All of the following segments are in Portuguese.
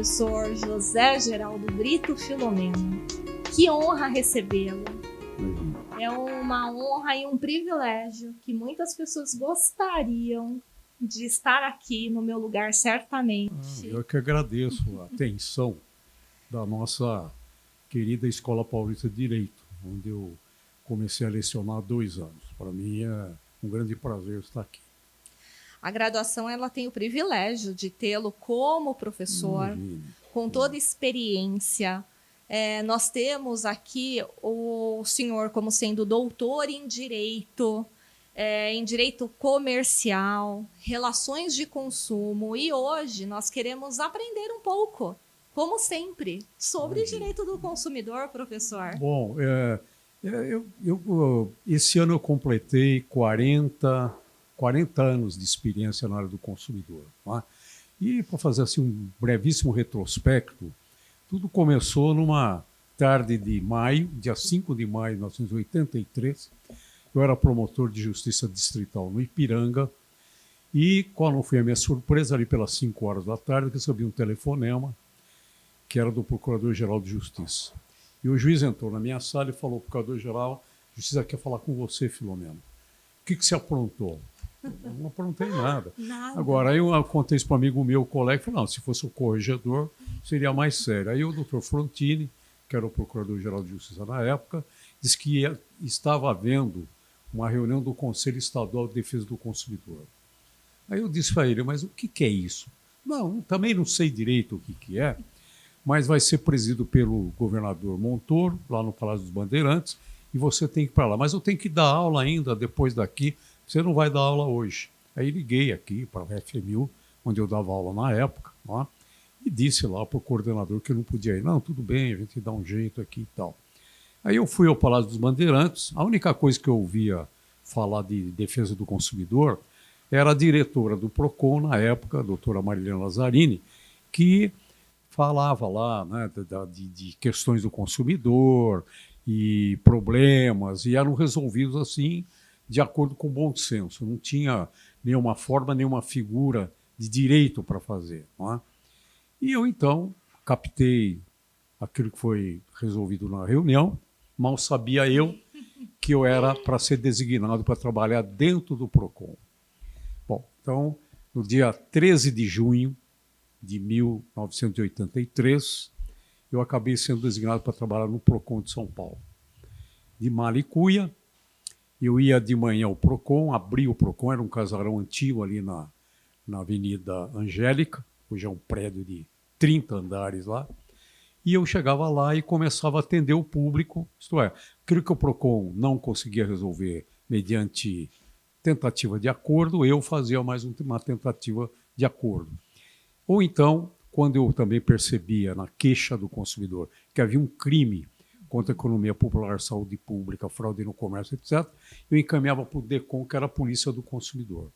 professor José Geraldo Brito Filomeno. Que honra recebê-lo. É uma honra e um privilégio que muitas pessoas gostariam de estar aqui no meu lugar, certamente. Eu que agradeço a atenção da nossa querida Escola Paulista de Direito, onde eu comecei a lecionar há 2 anos. Para mim é um grande prazer estar aqui. A graduação ela tem o privilégio de tê-lo como professor, com toda experiência. Nós temos aqui o senhor como sendo doutor em direito comercial, relações de consumo, e hoje nós queremos aprender um pouco, como sempre, sobre direito do consumidor, professor. Bom, esse ano eu completei 40 anos de experiência na área do consumidor. Não é? E para fazer assim um brevíssimo retrospecto, tudo começou numa tarde de maio, dia 5 de maio de 1983. Eu era promotor de justiça distrital no Ipiranga e, qual não foi a minha surpresa, ali pelas 5 horas da tarde, recebi um telefonema que era do Procurador-Geral de Justiça. E o juiz entrou na minha sala e falou: Procurador-Geral, a Justiça quer falar com você, Filomeno. O que você aprontou? Eu não aprontei nada. Agora, aí eu contei isso para um amigo meu, colega, e falei: não, se fosse o corregedor, seria mais sério. Aí o doutor Frontini, que era o Procurador-Geral de Justiça na época, disse que estava havendo uma reunião do Conselho Estadual de Defesa do Consumidor. Aí eu disse para ele: mas o que é isso? Não, também não sei direito o que é, mas vai ser presidido pelo governador Montoro, lá no Palácio dos Bandeirantes, e você tem que ir para lá. Mas eu tenho que dar aula ainda depois daqui, você não vai dar aula hoje. Aí liguei aqui para a FMU, onde eu dava aula na época, lá, e disse lá para o coordenador que eu não podia ir. Não, tudo bem, a gente dá um jeito aqui e tal. Aí eu fui ao Palácio dos Bandeirantes, a única coisa que eu ouvia falar de defesa do consumidor era a diretora do PROCON, na época, a doutora Marilena Lazzarini, que falava lá, né, de questões do consumidor e problemas, e eram resolvidos assim, de acordo com o bom senso. Não tinha nenhuma forma, nenhuma figura de direito para fazer. Não é? E eu, então, captei aquilo que foi resolvido na reunião. Mal sabia eu que eu era para ser designado para trabalhar dentro do PROCON. Bom, então, no dia 13 de junho de 1983, eu acabei sendo designado para trabalhar no PROCON de São Paulo. De Malicuia, eu ia de manhã ao PROCON, abria o PROCON, era um casarão antigo ali na Avenida Angélica, hoje é um prédio de 30 andares lá, e eu chegava lá e começava a atender o público, isto é, aquilo que o PROCON não conseguia resolver mediante tentativa de acordo, eu fazia mais uma tentativa de acordo. Ou então, quando eu também percebia na queixa do consumidor que havia um crime contra a economia popular, saúde pública, fraude no comércio, etc., eu encaminhava para o DECOM, que era a Polícia do Consumidor.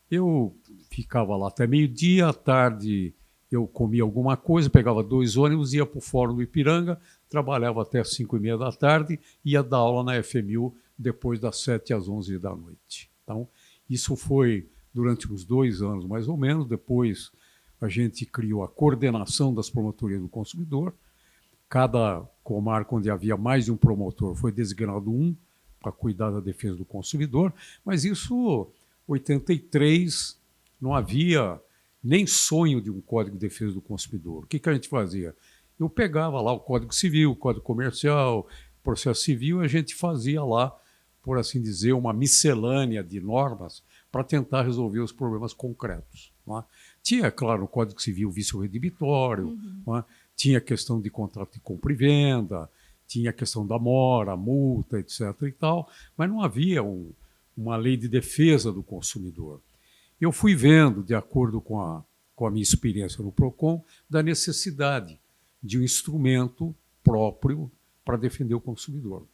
Eu ficava lá até meio-dia, à tarde eu comia alguma coisa, pegava 2 ônibus, ia para o Fórum do Ipiranga, trabalhava até as 5h30 da tarde, ia dar aula na FMU depois das 7 às 11 da noite. Então, isso foi durante uns 2 anos, mais ou menos. Depois a gente criou a coordenação das promotorias do consumidor. Cada comarca onde havia mais de um promotor foi designado um para cuidar da defesa do consumidor, mas isso, em 83, não havia nem sonho de um Código de Defesa do Consumidor. O que a gente fazia? Eu pegava lá o Código Civil, o Código Comercial, Processo Civil, e a gente fazia lá, por assim dizer, uma miscelânea de normas para tentar resolver os problemas concretos. Não é? Tinha, claro, o Código Civil vício redibitório, não é? Tinha a questão de contrato de compra e venda, tinha a questão da mora, multa, etc. e tal, mas não havia uma lei de defesa do consumidor. Eu fui vendo, de acordo com a minha experiência no PROCON, da necessidade de um instrumento próprio para defender o consumidor.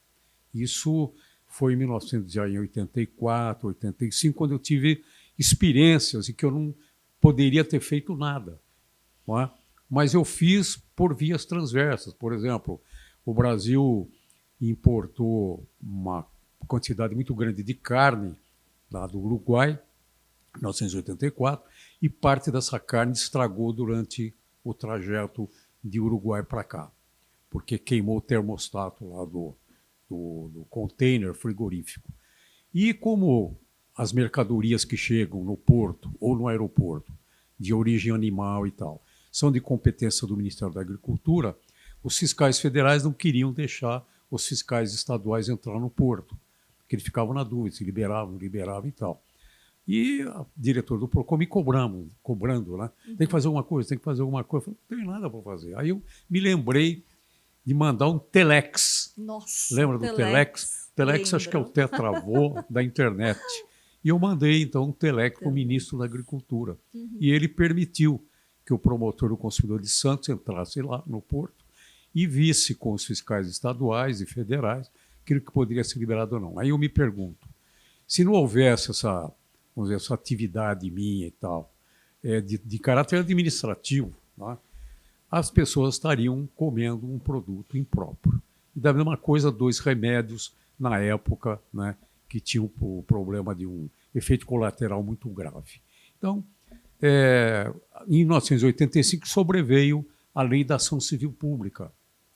Isso foi em 1984, 85, quando eu tive experiências em que eu não poderia ter feito nada. Não é? Mas eu fiz por vias transversas. Por exemplo, o Brasil importou uma quantidade muito grande de carne lá do Uruguai, em 1984, e parte dessa carne estragou durante o trajeto de Uruguai para cá, porque queimou o termostato lá do container frigorífico. E como as mercadorias que chegam no porto ou no aeroporto, de origem animal e tal, são de competência do Ministério da Agricultura, os fiscais federais não queriam deixar os fiscais estaduais entrar no porto, porque eles ficavam na dúvida, se liberavam, não liberavam e tal. E a diretora do PROCON me cobrando, né? Tem que fazer alguma coisa, tem que fazer alguma coisa. Eu falei, não tem nada para fazer. Aí eu me lembrei de mandar um telex. Nossa, lembra do telex? Telex acho que é o tetravô da internet. E eu mandei, então, um telex para o ministro da Agricultura. E ele permitiu que o promotor do consumidor de Santos entrasse lá no porto e visse com os fiscais estaduais e federais aquilo que poderia ser liberado ou não. Aí eu me pergunto, se não houvesse essa, vamos dizer, essa atividade minha e tal, de caráter administrativo, né, as pessoas estariam comendo um produto impróprio. E da mesma coisa, 2 remédios na época, né, que tinham o problema de um efeito colateral muito grave. Então, em 1985 sobreveio a Lei da Ação Civil Pública,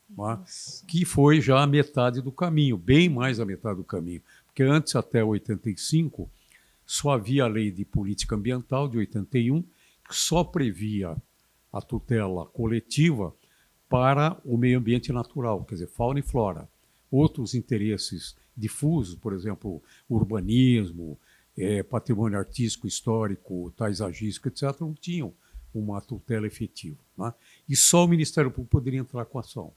né, que foi já a metade do caminho, bem mais a metade do caminho. Porque antes, até 85, só havia a Lei de Política Ambiental, de 81, que só previa a tutela coletiva para o meio ambiente natural, quer dizer, fauna e flora. Outros interesses difusos, por exemplo, urbanismo, patrimônio artístico, histórico, paisagístico, etc., não tinham uma tutela efetiva, né? E só o Ministério Público poderia entrar com a ação.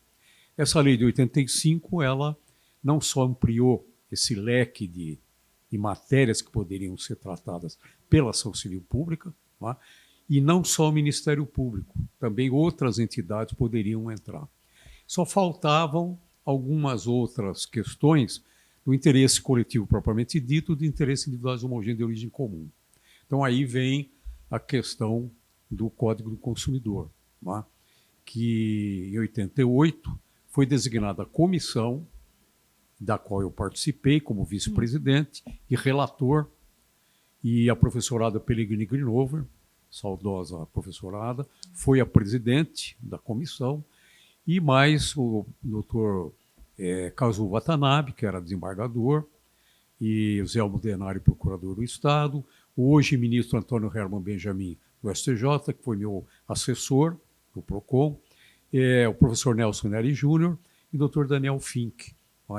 Essa lei de 85, ela não só ampliou esse leque de matérias que poderiam ser tratadas pela ação civil pública, né? E não só o Ministério Público, também outras entidades poderiam entrar. Só faltavam algumas outras questões do interesse coletivo propriamente dito, do interesse individuais homogêneos de origem comum. Então aí vem a questão do Código do Consumidor, né? Que em 88 foi designada a comissão, da qual eu participei como vice-presidente e relator, e a professorada Pellegrini Grinover, saudosa professorada, foi a presidente da comissão, e mais o doutor Kazuo Watanabe, que era desembargador, e o Zé Almudenari, procurador do Estado, o hoje ministro Antônio Herman Benjamin, do STJ, que foi meu assessor do PROCON, o professor Nelson Neri Júnior e o doutor Daniel Fink,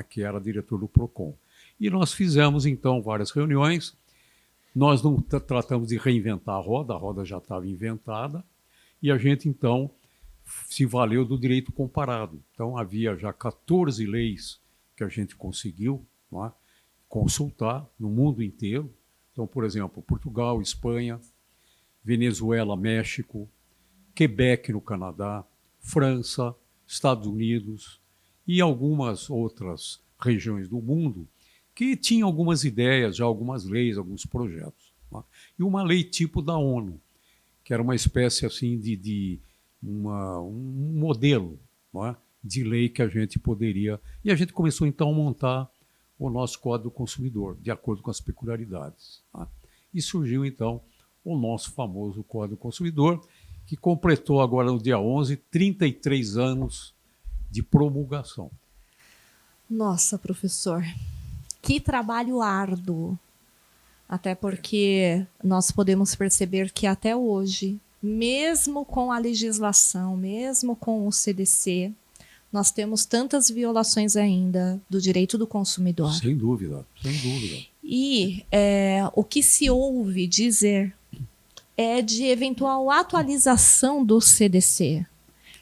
que era diretor do PROCON. E nós fizemos, então, várias reuniões. Nós não tratamos de reinventar a roda já estava inventada, e a gente, então, se valeu do direito comparado. Então, havia já 14 leis que a gente conseguiu, né, consultar no mundo inteiro. Então, por exemplo, Portugal, Espanha, Venezuela, México, Quebec, no Canadá, França, Estados Unidos e algumas outras regiões do mundo que tinham algumas ideias, já algumas leis, alguns projetos, né? E uma lei tipo da ONU, que era uma espécie assim de um modelo, né, de lei que a gente poderia... E a gente começou então a montar o nosso Código do Consumidor, de acordo com as peculiaridades, né? E surgiu então o nosso famoso Código do Consumidor, que completou agora no dia 11, 33 anos de promulgação. Nossa, professor, que trabalho árduo. Até porque nós podemos perceber que até hoje, mesmo com a legislação, mesmo com o CDC, nós temos tantas violações ainda do direito do consumidor. Sem dúvida, sem dúvida. E o que se ouve dizer é de eventual atualização do CDC.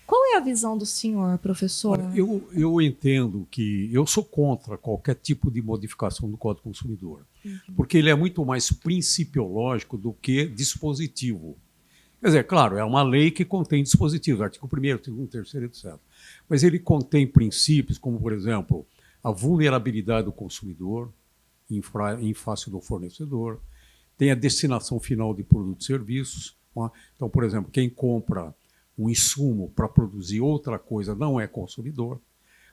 Qual é a visão do senhor, professor? Olha, eu entendo que eu sou contra qualquer tipo de modificação do Código do Consumidor, porque ele é muito mais principiológico do que dispositivo. Quer dizer, claro, é uma lei que contém dispositivos, artigo 1º, artigo 2º, 3º, etc. Mas ele contém princípios como, por exemplo, a vulnerabilidade do consumidor em face do fornecedor, tem a destinação final de produtos e serviços. Né? Então, por exemplo, quem compra um insumo para produzir outra coisa não é consumidor,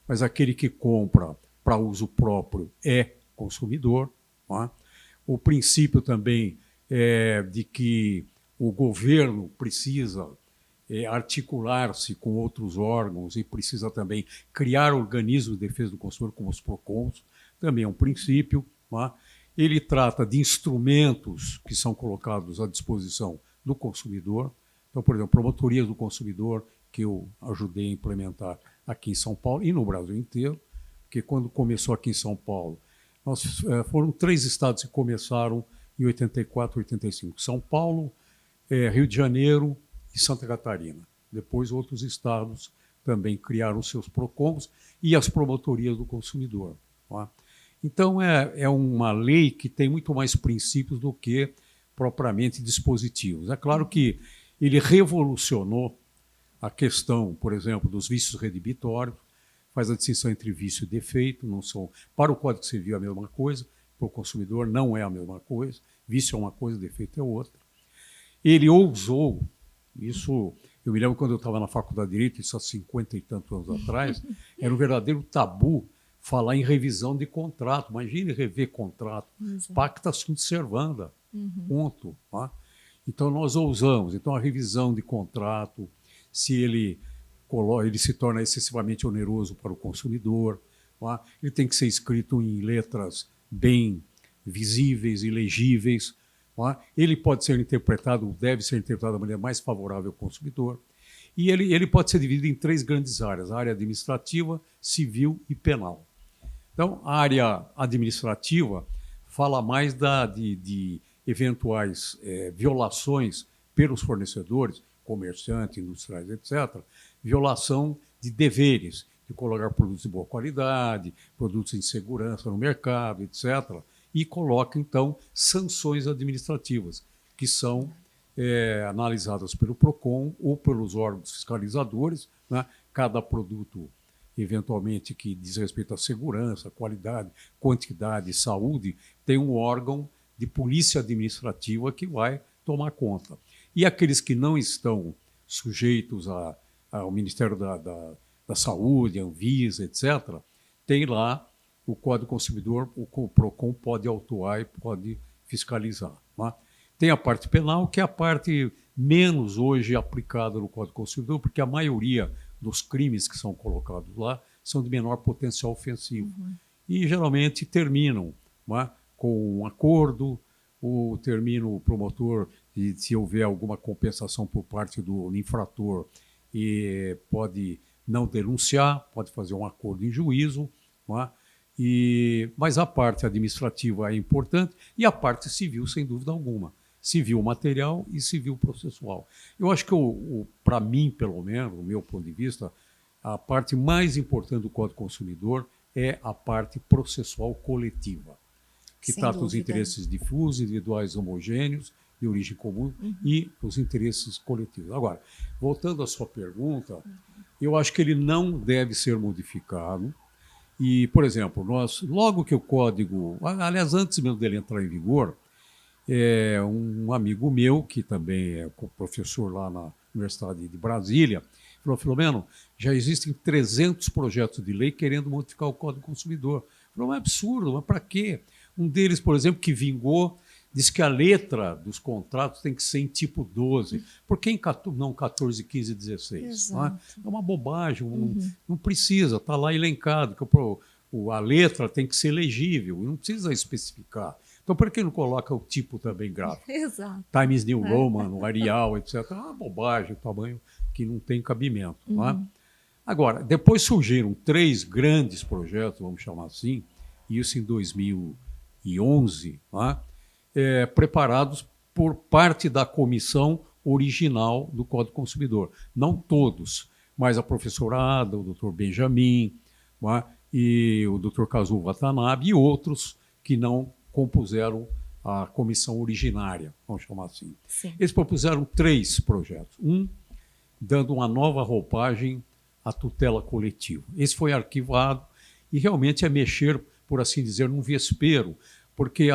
mas aquele que compra para uso próprio é consumidor. Né? O princípio também é de que o governo precisa articular-se com outros órgãos e precisa também criar organismos de defesa do consumidor, como os PROCONs, também é um princípio. Não é? Ele trata de instrumentos que são colocados à disposição do consumidor. Então, por exemplo, promotorias do consumidor, que eu ajudei a implementar aqui em São Paulo e no Brasil inteiro, porque quando começou aqui em São Paulo, foram 3 estados que começaram em 84, 85. São Paulo, Rio de Janeiro e Santa Catarina. Depois, outros estados também criaram seus PROCONs e as promotorias do consumidor. Tá? Então, é uma lei que tem muito mais princípios do que propriamente dispositivos. É claro que ele revolucionou a questão, por exemplo, dos vícios redibitórios, faz a distinção entre vício e defeito, não são, para o Código Civil é a mesma coisa, para o consumidor não é a mesma coisa, vício é uma coisa, defeito é outra. Ele ousou, isso, eu me lembro quando eu estava na Faculdade de Direito, isso há 50 e tantos anos atrás, era um verdadeiro tabu falar em revisão de contrato. Imagine rever contrato. Pacta sunt servanda. Ponto. Tá? Então, nós ousamos. Então, a revisão de contrato, se ele se torna excessivamente oneroso para o consumidor, tá? Ele tem que ser escrito em letras bem visíveis e legíveis. Tá? Ele pode ser interpretado, deve ser interpretado da maneira mais favorável ao consumidor. E ele pode ser dividido em 3 grandes áreas: a área administrativa, civil e penal. Então, a área administrativa fala mais de eventuais violações pelos fornecedores, comerciantes, industriais, etc., violação de deveres, de colocar produtos de boa qualidade, produtos em segurança no mercado, etc., e coloca, então, sanções administrativas, que são analisadas pelo PROCON ou pelos órgãos fiscalizadores, né? Cada produto, eventualmente, que diz respeito à segurança, qualidade, quantidade, saúde, tem um órgão de polícia administrativa que vai tomar conta. E aqueles que não estão sujeitos ao Ministério da Saúde, Anvisa, etc., tem lá o Código Consumidor, o PROCON pode autuar e pode fiscalizar. Né? Tem a parte penal, que é a parte menos hoje aplicada no Código Consumidor, porque a maioria dos crimes que são colocados lá são de menor potencial ofensivo. E geralmente terminam, né, com um acordo, ou termina o promotor, e se houver alguma compensação por parte do infrator, e pode não denunciar, pode fazer um acordo em juízo, né? Mas a parte administrativa é importante e a parte civil, sem dúvida alguma. Civil material e civil processual. Eu acho que, para mim, pelo menos, do meu ponto de vista, a parte mais importante do Código Consumidor é a parte processual coletiva, que trata os interesses difusos, individuais homogêneos, de origem comum, e os interesses coletivos. Agora, voltando à sua pergunta, eu acho que ele não deve ser modificado. E, por exemplo, logo que o código, aliás, antes mesmo dele entrar em vigor, um amigo meu, que também é professor lá na Universidade de Brasília, falou: Filomeno, já existem 300 projetos de lei querendo modificar o Código Consumidor. Falou: é absurdo, mas para quê? Um deles, por exemplo, que vingou, diz que a letra dos contratos tem que ser em tipo 12. Por que não 14, 15 e 16? Né? É uma bobagem, não precisa, está lá elencado, que a letra tem que ser legível, não precisa especificar. Então, por que não coloca o tipo também gráfico? Exato. Times New Roman, Arial, etc. É uma bobagem, tamanho que não tem cabimento. Né? Agora, depois surgiram 3 grandes projetos, vamos chamar assim, isso em 2011, né? Preparados por parte da comissão original do Código Consumidor. Não todos, mas a professora Ada, o doutor Benjamin, né? E o doutor Kazuo Watanabe e outros que não compuseram a comissão originária, vamos chamar assim. Sim. Eles propuseram 3 projetos. Um, dando uma nova roupagem à tutela coletiva. Esse foi arquivado e realmente é mexer, por assim dizer, num vespeiro, porque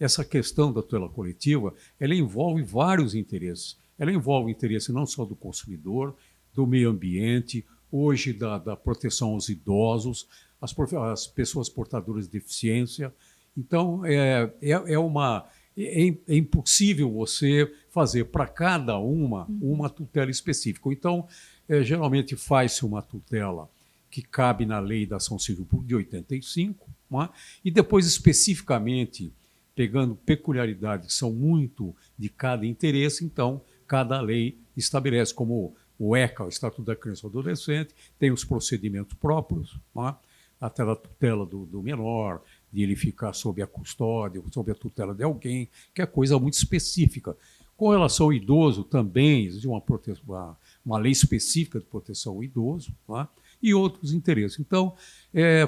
essa questão da tutela coletiva, ela envolve vários interesses. Ela envolve o interesse não só do consumidor, do meio ambiente, hoje da proteção aos idosos, as pessoas portadoras de deficiência. Então, é é impossível você fazer para cada uma tutela específica. Então, geralmente faz-se uma tutela que cabe na lei da ação civil de 85, não é? E depois, especificamente, pegando peculiaridades que são muito de cada interesse, então, cada lei estabelece, como o ECA, o Estatuto da Criança e do Adolescente, tem os procedimentos próprios, não é? Até a tutela do menor, de ele ficar sob a custódia, sob a tutela de alguém, que é coisa muito específica. Com relação ao idoso, também existe uma lei específica de proteção ao idoso, não é? E outros interesses. Então,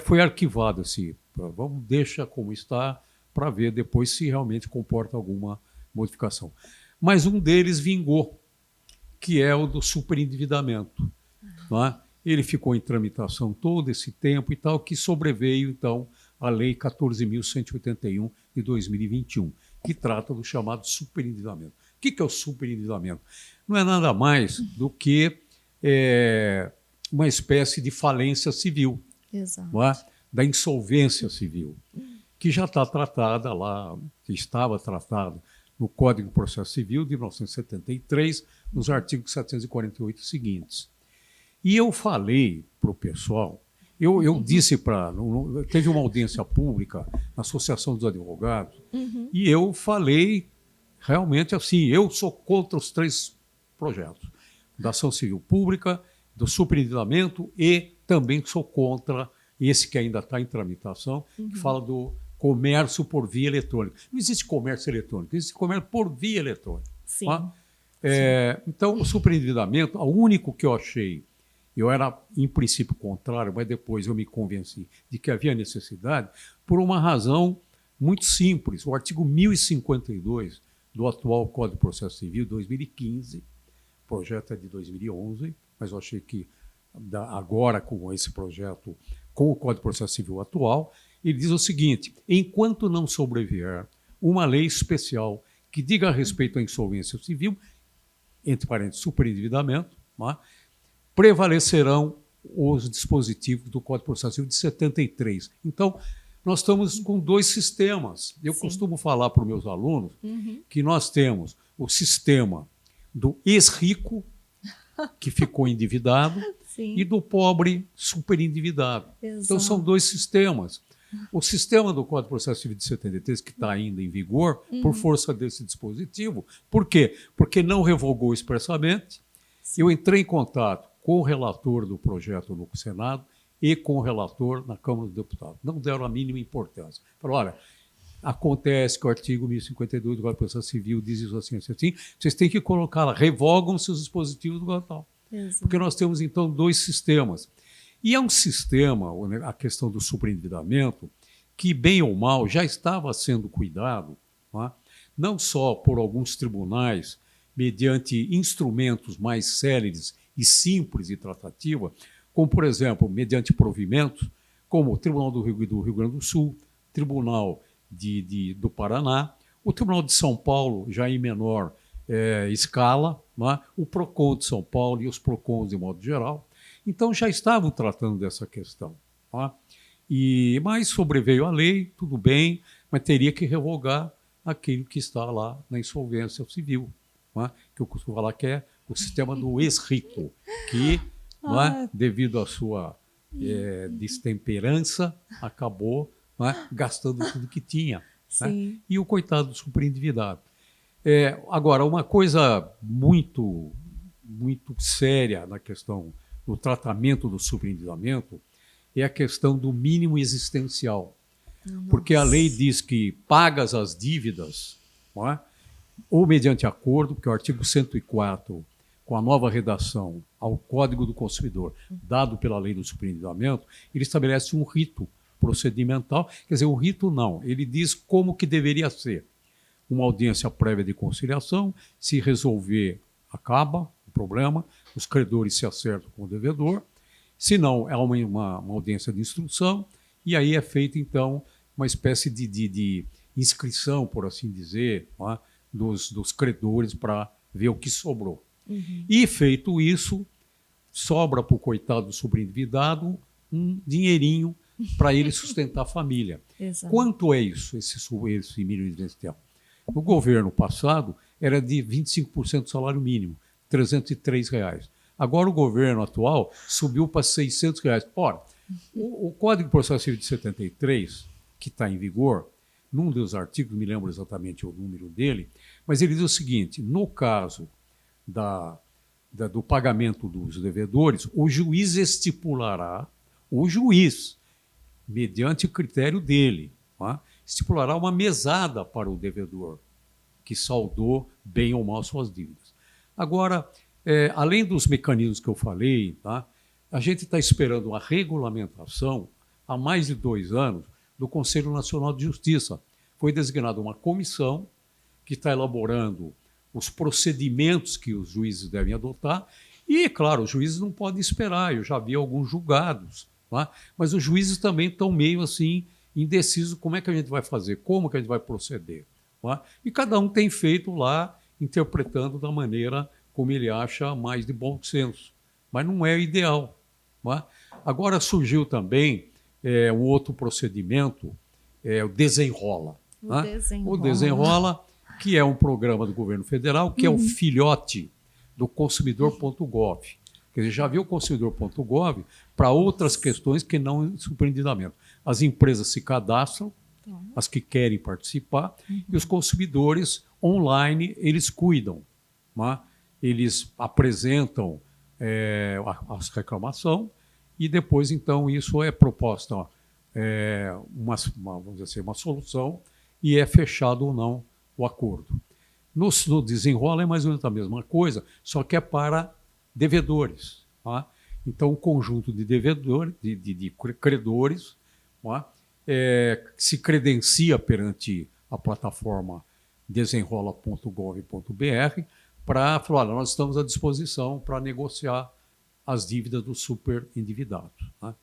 foi arquivado esse. Vamos deixar como está para ver depois se realmente comporta alguma modificação. Mas um deles vingou, que é o do superendividamento. Não é? Ele ficou em tramitação todo esse tempo e tal, que sobreveio, então, a Lei 14.181 de 2021, que trata do chamado superendividamento. O que é o superendividamento? Não é nada mais do que uma espécie de falência civil, não é? Da insolvência civil, que já está tratada lá, que estava tratada no Código de Processo Civil de 1973, nos artigos 748 seguintes. E eu falei para o pessoal, eu disse teve uma audiência pública na Associação dos Advogados, e eu falei realmente assim, eu sou contra os 3 projetos, da ação civil pública, do superendividamento, e também sou contra esse que ainda está em tramitação, que fala do comércio por via eletrônica. Não existe comércio eletrônico, existe comércio por via eletrônica. Sim. Tá? Então, o superendividamento, o único que eu achei, eu era, em princípio, contrário, mas depois eu me convenci de que havia necessidade, por uma razão muito simples. O artigo 1052 do atual Código de Processo Civil, 2015, o projeto é de 2011, mas eu achei que agora, com esse projeto, com o Código de Processo Civil atual, ele diz o seguinte: enquanto não sobrevier uma lei especial que diga a respeito à insolvência civil, entre parênteses, superendividamento, né, prevalecerão os dispositivos do Código de Processo Civil de 73. Então, nós estamos com 2 sistemas. Eu costumo falar para os meus alunos que nós temos o sistema do ex-rico, que ficou endividado, e do pobre superendividado. Exato. Então, são 2 sistemas. O sistema do Código de Processo Civil de 73, que está ainda em vigor, por força desse dispositivo. Por quê? Porque não revogou expressamente. Eu entrei em contato com o relator do projeto no Senado e com o relator na Câmara dos Deputados. Não deram a mínima importância. Falaram, olha, acontece que o artigo 1052 do Código de Processo Civil diz isso assim, assim, vocês têm que colocar lá, revogam-se os dispositivos do Código tal. Porque nós temos, então, 2 sistemas. E é um sistema, a questão do superendividamento, que, bem ou mal, já estava sendo cuidado, não só por alguns tribunais, mediante instrumentos mais céleres e simples de tratativa, como, por exemplo, mediante provimentos, como o Tribunal do Rio Grande do Sul, Tribunal do Paraná, o Tribunal de São Paulo, já em menor escala, o PROCON de São Paulo e os PROCONs de modo geral. Então, já estavam tratando dessa questão. Mas sobreveio a lei, tudo bem, mas teria que revogar aquilo que está lá na insolvência civil, que eu costumo falar que é o sistema do ex-rico, que, devido à sua destemperança, acabou gastando tudo que tinha. E o coitado do superendividado. Agora, uma coisa muito, muito séria na questão do tratamento do superendividamento é a questão do mínimo existencial. Porque a lei diz que pagas as dívidas, ou mediante acordo, porque o artigo 104, com a nova redação ao Código do Consumidor, dado pela lei do superendividamento, ele estabelece um rito procedimental. Quer dizer, um rito não, ele diz como que deveria ser. Uma audiência prévia de conciliação, se resolver, acaba o problema, os credores se acertam com o devedor, se não, é uma audiência de instrução, e aí é feita, então, uma espécie de inscrição, por assim dizer, dos credores para ver o que sobrou. E, feito isso, sobra para o coitado do sobreendividado um dinheirinho para ele sustentar a família. Exato. Quanto é isso, esse mínimo existencial? No governo passado, era de 25% do salário mínimo, R$ 303. Agora o governo atual subiu para R$ 600. Ora, o Código de Processo Civil de 73, que está em vigor, num dos artigos, não me lembro exatamente o número dele, mas ele diz o seguinte: no caso do pagamento dos devedores, o juiz estipulará, mediante o critério dele, tá? Estipulará uma mesada para o devedor que saldou bem ou mal suas dívidas. Agora, além dos mecanismos que eu falei, tá? A gente está esperando uma regulamentação há mais de 2 anos do Conselho Nacional de Justiça. Foi designada uma comissão que está elaborando os procedimentos que os juízes devem adotar e, claro, os juízes não podem esperar. Eu já vi alguns julgados, tá? Mas os juízes também estão meio assim indecisos como é que a gente vai fazer, como que a gente vai proceder. Tá? E cada um tem feito lá, interpretando da maneira como ele acha mais de bom senso. Mas não é ideal. Tá? Agora surgiu também um outro procedimento, o Desenrola. Tá? O Desenrola, que é um programa do governo federal, que é o filhote do consumidor.gov. Quer dizer, já viu o consumidor.gov para outras questões que não superendividamento. As empresas se cadastram, as que querem participar, e os consumidores online, eles cuidam. Tá? Eles apresentam a reclamação e depois, então, isso é proposta vamos dizer assim, uma solução e é fechado ou não o acordo. No Desenrola é mais ou menos a mesma coisa, só que é para devedores. Tá? Então, um conjunto de devedores, de credores, tá? Se credencia perante a plataforma desenrola.gov.br para falar: nós estamos à disposição para negociar as dívidas dos superendividados. Tá?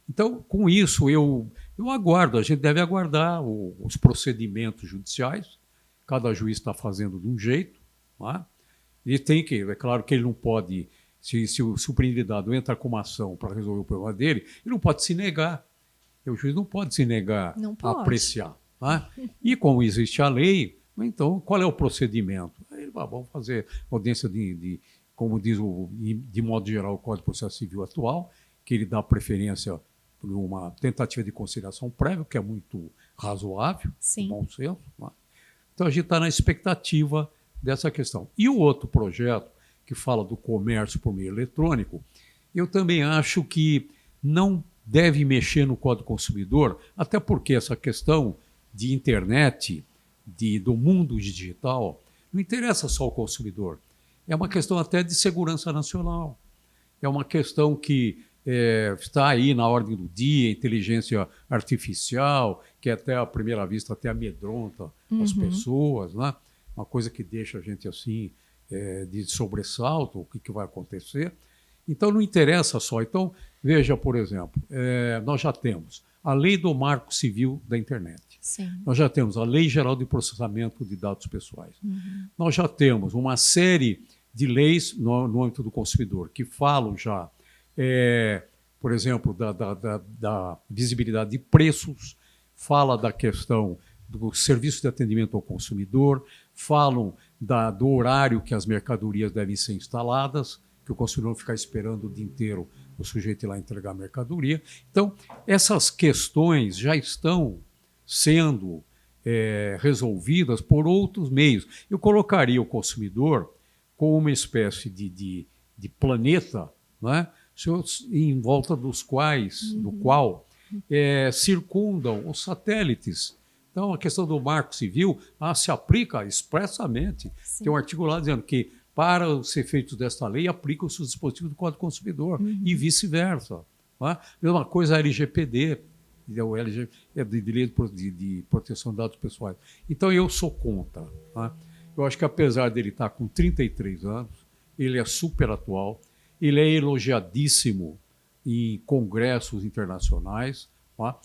Então, com isso, eu aguardo, a gente deve aguardar os procedimentos judiciais. Cada juiz está fazendo de um jeito. Tá? Ele tem que, é claro que ele não pode, se o superendividado entra com uma ação para resolver o problema dele, ele não pode se negar. O juiz não pode se negar a apreciar. Tá? E como existe a lei, então qual é o procedimento? Aí, vamos fazer audiência como diz de modo geral o Código de Processo Civil atual, que ele dá preferência por uma tentativa de conciliação prévia, que é muito razoável, bom senso. Tá? Então a gente está na expectativa dessa questão. E o outro projeto, que fala do comércio por meio eletrônico, eu também acho que não deve mexer no Código do Consumidor, até porque essa questão de internet, do mundo digital, não interessa só ao consumidor. É uma questão até de segurança nacional. É uma questão que está aí na ordem do dia, inteligência artificial, que até à primeira vista até amedronta as pessoas, né? Uma coisa que deixa a gente assim de sobressalto, o que vai acontecer. Então não interessa só. Então, veja, por exemplo, nós já temos a Lei do Marco Civil da Internet. Sim. Nós já temos a Lei Geral de Processamento de Dados Pessoais. Nós já temos uma série de leis no âmbito do consumidor que falam já, por exemplo, da visibilidade de preços, fala da questão do serviço de atendimento ao consumidor, falam do horário que as mercadorias devem ser instaladas, que o consumidor não ficar esperando o dia inteiro o sujeito ir lá entregar a mercadoria. Então, essas questões já estão sendo resolvidas por outros meios. Eu colocaria o consumidor como uma espécie de planeta, né, em volta do qual circundam os satélites. Então, a questão do Marco Civil se aplica expressamente. Sim. Tem um artigo lá dizendo que, para os efeitos desta lei, aplicam-se os dispositivos do Código do Consumidor e vice-versa. Tá? Mesma coisa a LGPD, de Lei de Proteção de Dados Pessoais. Então, eu sou contra. Tá? Eu acho que, apesar dele estar com 33 anos, ele é super atual, ele é elogiadíssimo em congressos internacionais. Tá?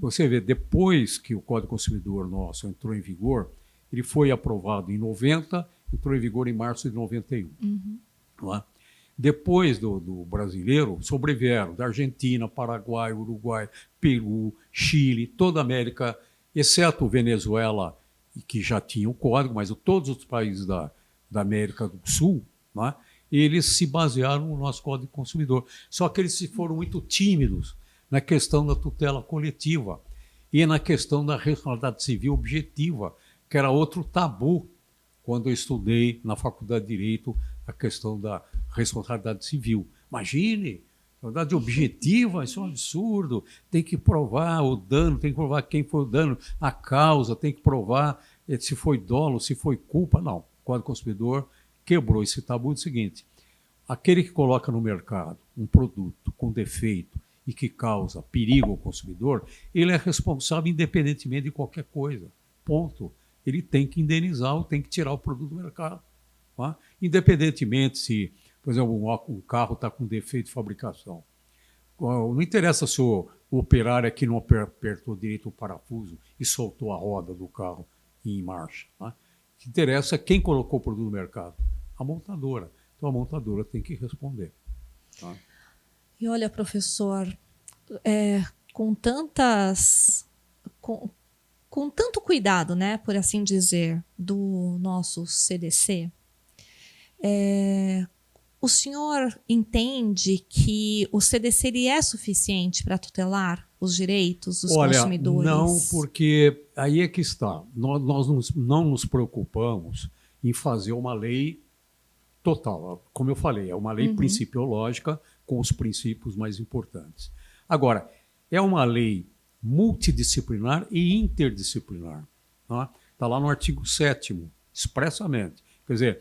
Você vê, depois que o Código do Consumidor nosso entrou em vigor, ele foi aprovado em 90, entrou em vigor em março de 91. Tá? Depois do brasileiro, sobrevieram da Argentina, Paraguai, Uruguai, Peru, Chile, toda a América, exceto Venezuela, que já tinha o código, mas todos os países da América do Sul, né, eles se basearam no nosso Código do Consumidor. Só que eles foram muito tímidos na questão da tutela coletiva e na questão da responsabilidade civil objetiva, que era outro tabu quando eu estudei na Faculdade de Direito a questão da responsabilidade civil. Imagine, responsabilidade objetiva, isso é um absurdo, tem que provar o dano, tem que provar quem foi o dano, a causa, tem que provar se foi dolo, se foi culpa. Não, o Código do Consumidor quebrou esse tabu do seguinte: aquele que coloca no mercado um produto com defeito e que causa perigo ao consumidor, ele é responsável independentemente de qualquer coisa. Ponto. Ele tem que indenizar ou tem que tirar o produto do mercado. Tá? Independentemente se, por exemplo, um carro está com defeito de fabricação. Não interessa se o operário aqui não apertou direito o parafuso e soltou a roda do carro em marcha. Tá? O que interessa é quem colocou o produto no mercado. A montadora. Então a montadora tem que responder. Tá? E olha, professor, com tanto cuidado, né, por assim dizer, do nosso CDC, o senhor entende que o CDC ele é suficiente para tutelar os direitos dos consumidores? Não, porque aí é que está. Nós não nos preocupamos em fazer uma lei total. Como eu falei, é uma lei principiológica com os princípios mais importantes. Agora, é uma lei multidisciplinar e interdisciplinar. Está lá no artigo 7º, expressamente. Quer dizer,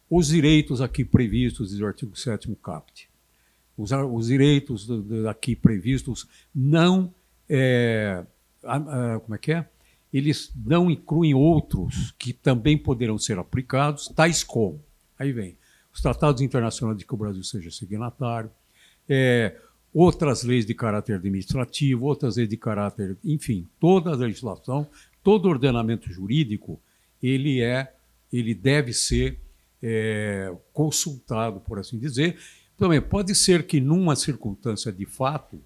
os direitos aqui previstos, diz o artigo 7º caput, os direitos aqui previstos não... como é que é? Eles não incluem outros que também poderão ser aplicados, tais como... Aí vem os tratados internacionais de que o Brasil seja signatário, outras leis de caráter administrativo, outras leis de caráter... Enfim, toda a legislação, todo o ordenamento jurídico, ele deve ser consultado, por assim dizer. Também pode ser que, numa circunstância de fato,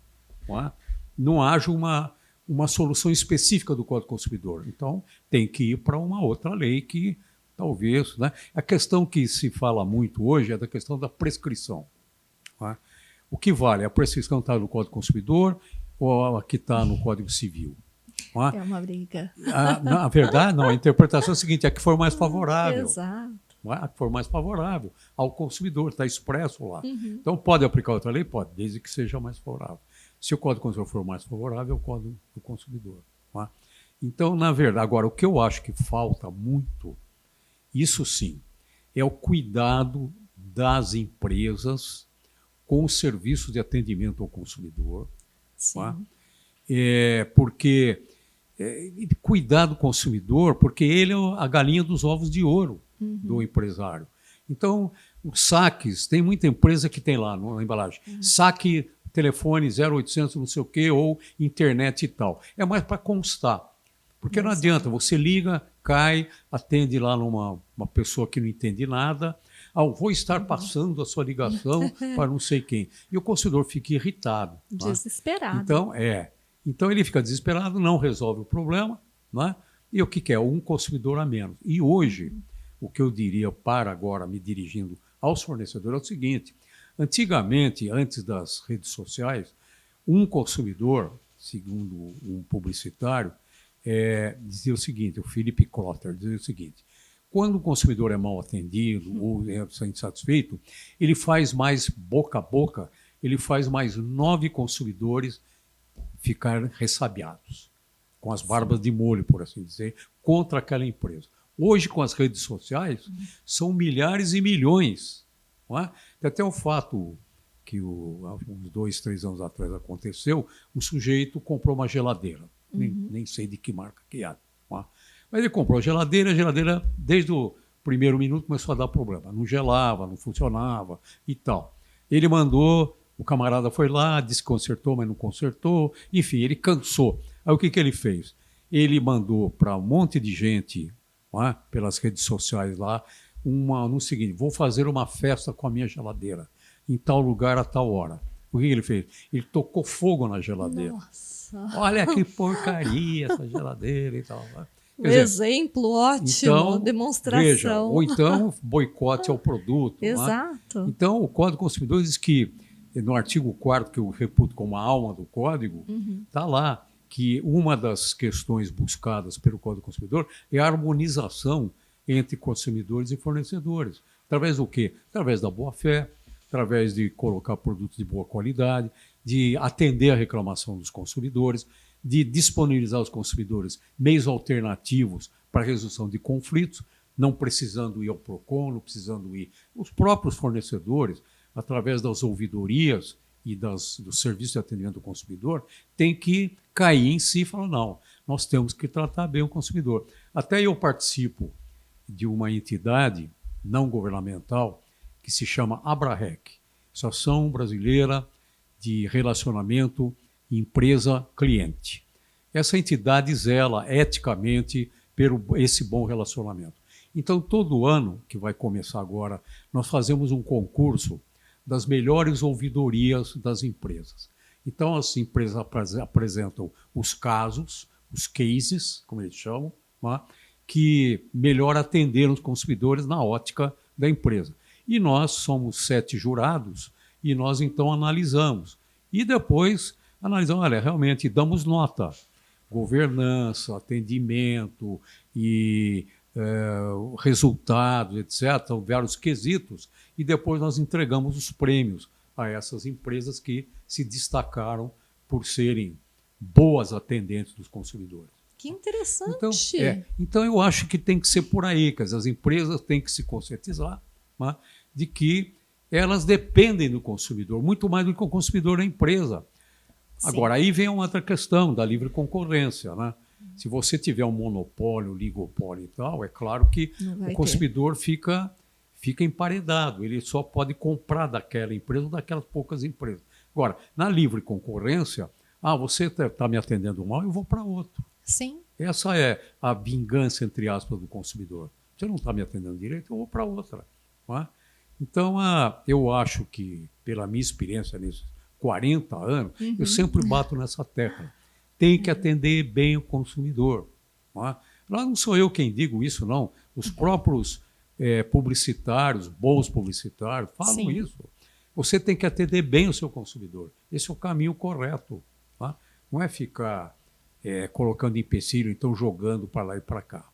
não haja uma solução específica do Código do Consumidor. Então, tem que ir para uma outra lei que talvez... Né? A questão que se fala muito hoje é da questão da prescrição. O que vale? A prescrição está no Código do Consumidor ou a que está no Código Civil? É uma briga. Na verdade, não. A interpretação é a seguinte: é a que for mais favorável. Exato. A que for mais favorável ao consumidor, está expresso lá. Então, pode aplicar outra lei? Pode, desde que seja mais favorável. Se o Código do Consumidor for mais favorável, é o Código do Consumidor. Então, na verdade, agora, o que eu acho que falta muito, isso sim, é o cuidado das empresas com os serviços de atendimento ao consumidor. Porque cuidar do consumidor, porque ele é a galinha dos ovos de ouro do empresário. Então, os saques, tem muita empresa que tem lá na embalagem, saque telefone 0800 não sei o quê, ou internet e tal. É mais para constar. Porque não adianta, você liga, cai, atende lá uma pessoa que não entende nada, vou estar passando a sua ligação para não sei quem. E o consumidor fica irritado. Desesperado. Então ele fica desesperado, não resolve o problema, e o que é? Um consumidor a menos. E hoje, o que eu diria para agora, me dirigindo aos fornecedores, é o seguinte: antigamente, antes das redes sociais, um consumidor, segundo um publicitário, dizia o seguinte, o Philip Kotler dizia o seguinte: quando o consumidor é mal atendido ou é insatisfeito, ele faz mais boca a boca, ele faz mais 9 consumidores ficar ressabiados, com as barbas de molho, por assim dizer, contra aquela empresa. Hoje, com as redes sociais, são milhares e milhões. Tem até um fato que uns 2, 3 anos atrás aconteceu: um sujeito comprou uma geladeira, nem sei de que marca que é. Mas ele comprou a geladeira desde o primeiro minuto começou a dar problema. Não gelava, não funcionava e tal. Ele mandou, o camarada foi lá, disse que consertou, mas não consertou. Enfim, ele cansou. Aí o que ele fez? Ele mandou para um monte de gente, pelas redes sociais lá, no seguinte: vou fazer uma festa com a minha geladeira, em tal lugar, a tal hora. O que ele fez? Ele tocou fogo na geladeira. Nossa. Olha que porcaria essa geladeira e tal. Exemplo ótimo, então, demonstração. Veja, ou então boicote ao produto. Exato. Então, o Código do Consumidor diz que, no artigo 4º, que eu reputo como a alma do Código, está lá que uma das questões buscadas pelo Código do Consumidor é a harmonização entre consumidores e fornecedores. Através do quê? Através da boa-fé, através de colocar produtos de boa qualidade, de atender a reclamação dos consumidores, de disponibilizar aos consumidores meios alternativos para a resolução de conflitos, não precisando ir ao PROCON, não precisando ir. Os próprios fornecedores, através das ouvidorias e do serviço de atendimento ao consumidor, têm que cair em si e falar, não, nós temos que tratar bem o consumidor. Até eu participo de uma entidade não governamental que se chama ABRAREC, Associação Brasileira de Relacionamento Empresa-Cliente. Essa entidade zela eticamente por esse bom relacionamento. Então, todo ano, que vai começar agora, nós fazemos um concurso das melhores ouvidorias das empresas. Então, as empresas apresentam os casos, os cases, como eles chamam, que melhor atenderam os consumidores na ótica da empresa. E nós somos 7 jurados e nós, então, analisamos. E depois analisamos, olha, realmente damos nota. Governança, atendimento e resultados, etc., vários quesitos, e depois nós entregamos os prêmios a essas empresas que se destacaram por serem boas atendentes dos consumidores. Que interessante. Então eu acho que tem que ser por aí, que as empresas têm que se conscientizar, né, de que elas dependem do consumidor, muito mais do que o consumidor da empresa. Sim. Agora, aí vem uma outra questão da livre concorrência, né? Se você tiver um monopólio, oligopólio e tal, é claro que o consumidor fica emparedado. Ele só pode comprar daquela empresa ou daquelas poucas empresas. Agora, na livre concorrência, você está me atendendo mal, eu vou para outro. Sim. Essa é a vingança, entre aspas, do consumidor. Você não está me atendendo direito, eu vou para outra. Não é? Então, eu acho que, pela minha experiência nesses 40 anos, eu sempre bato nessa tecla. Tem que atender bem o consumidor. Não sou eu quem digo isso, não. Os próprios publicitários, bons publicitários, falam Sim. isso. Você tem que atender bem o seu consumidor. Esse é o caminho correto. Não é ficar colocando empecilho, então jogando para lá e para cá.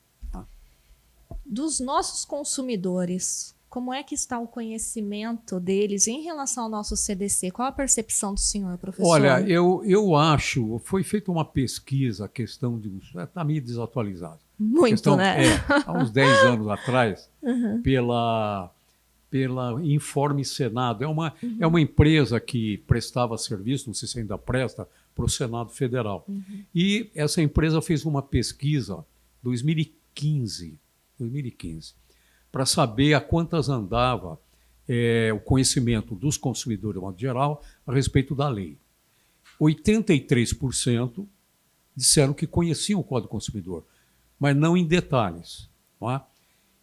Dos nossos consumidores, como é que está o conhecimento deles em relação ao nosso CDC? Qual a percepção do senhor, professor? Olha, eu acho, foi feita uma pesquisa, a questão de... Está meio desatualizado. Muito, né? Há uns 10 anos atrás, pela Informe Senado. É uma empresa que prestava serviço, não sei se ainda presta, para o Senado Federal. E essa empresa fez uma pesquisa em 2015, para saber a quantas andava o conhecimento dos consumidores, de modo geral, a respeito da lei. 83% disseram que conheciam o Código do Consumidor, mas não em detalhes. Não é?